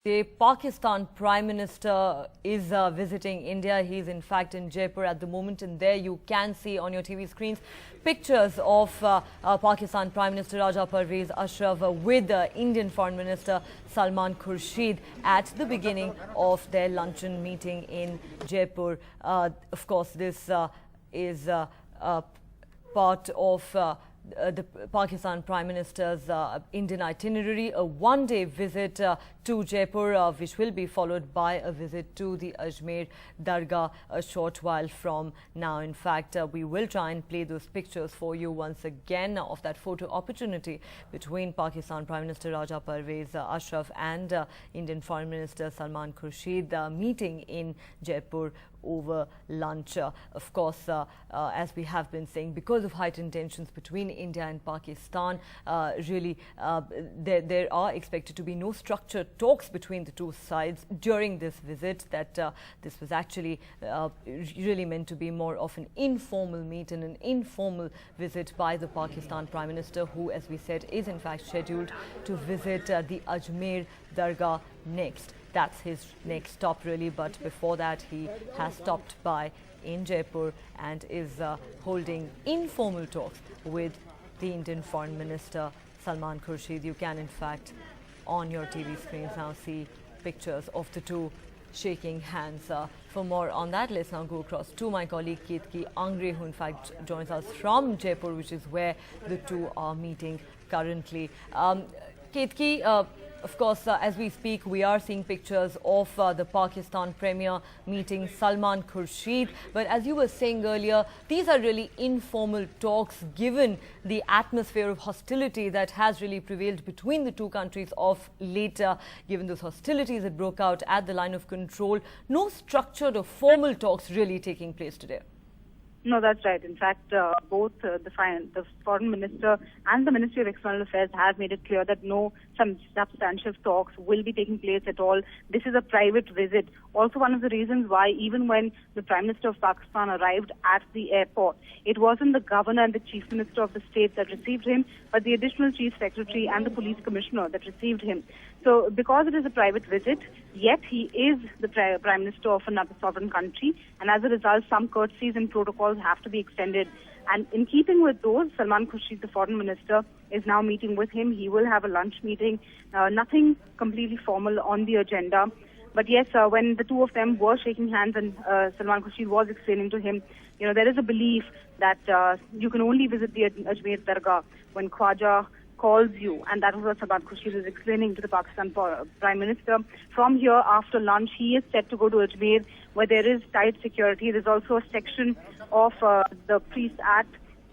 The Pakistan Prime Minister is visiting India. He's in fact in Jaipur at the moment, and there you can see on your TV screens pictures of Pakistan Prime Minister Pervez Ashraf with Indian Foreign Minister Salman Khurshid at the beginning of their luncheon meeting in Jaipur. Of course, this is part of the Pakistan Prime Minister's Indian itinerary, a one-day visit to Jaipur, which will be followed by a visit to the Ajmer Dargah a short while from now. In fact, we will try and play those pictures for you once again of that photo opportunity between Pakistan Prime Minister Pervez Ashraf and Indian Foreign Minister Salman Khurshid meeting in Jaipur over lunch. Of course, as we have been saying, because of heightened tensions between India and Pakistan, there are expected to be no structured talks between the two sides during this visit. That this was actually really meant to be more of an informal meet and an informal visit by the Pakistan Prime Minister, who, as we said, is in fact scheduled to visit the Ajmer Dargah next. That's his next stop really, but before that he has stopped by in Jaipur and is holding informal talks with the Indian Foreign Minister Salman Khurshid. You can in fact on your TV screens now see pictures of the two shaking hands. For more on that, let's now go across to my colleague Ketki Angre, who in fact joins us from Jaipur, which is where the two are meeting currently. Ketki, of course, as we speak, we are seeing pictures of the Pakistan Premier meeting Salman Khurshid. But as you were saying earlier, these are really informal talks given the atmosphere of hostility that has really prevailed between the two countries of late. Given those hostilities that broke out at the line of control, no structured or formal talks really taking place today. No, that's right. In fact, both the Foreign Minister and the Ministry of External Affairs have made it clear that no substantive talks will be taking place at all. This is a private visit. Also, one of the reasons why, even when the Prime Minister of Pakistan arrived at the airport, it wasn't the Governor and the Chief Minister of the state that received him, but the Additional Chief Secretary and the Police Commissioner that received him. So, because it is a private visit, yet he is the Prime Minister of another sovereign country, and as a result, some courtesies and protocols have to be extended. And in keeping with those, Salman Khurshid, the Foreign Minister, is now meeting with him. He will have a lunch meeting, nothing completely formal on the agenda. But yes, when the two of them were shaking hands and Salman Khurshid was explaining to him, there is a belief that you can only visit the Ajmer Dargah when Khwaja calls you, and that was what Salman Khurshid is explaining to the Pakistan Prime Minister. From here, after lunch, he is set to go to Ajmer, where there is tight security. There's also a section of the priests at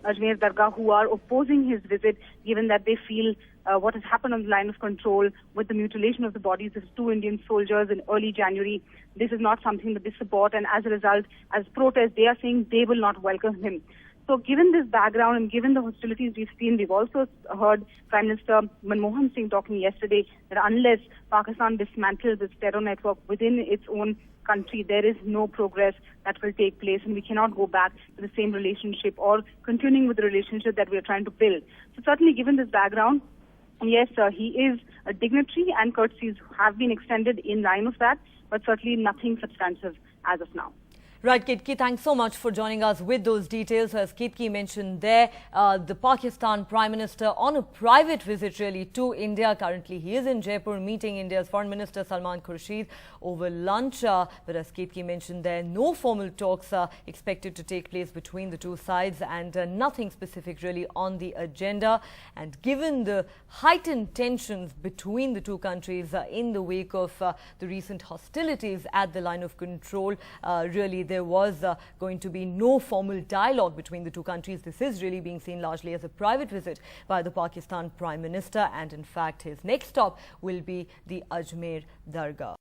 Ajmer Dargah who are opposing his visit, given that they feel what has happened on the line of control with the mutilation of the bodies of two Indian soldiers in early January. This is not something that they support, and as a result, as protest, they are saying they will not welcome him. So given this background and given the hostilities we've seen, we've also heard Prime Minister Manmohan Singh talking yesterday that unless Pakistan dismantles its terror network within its own country, there is no progress that will take place, and we cannot go back to the same relationship or continuing with the relationship that we are trying to build. So certainly given this background, yes, he is a dignitary and courtesies have been extended in line with that, but certainly nothing substantive as of now. Right, Ketki, thanks so much for joining us with those details. As Ketki mentioned there, the Pakistan Prime Minister on a private visit really to India. Currently, he is in Jaipur meeting India's Foreign Minister Salman Khurshid over lunch. But as Ketki mentioned there, no formal talks are expected to take place between the two sides, and nothing specific really on the agenda. And given the heightened tensions between the two countries in the wake of the recent hostilities at the line of control, really there was going to be no formal dialogue between the two countries. This is really being seen largely as a private visit by the Pakistan Prime Minister, and in fact his next stop will be the Ajmer Dargah.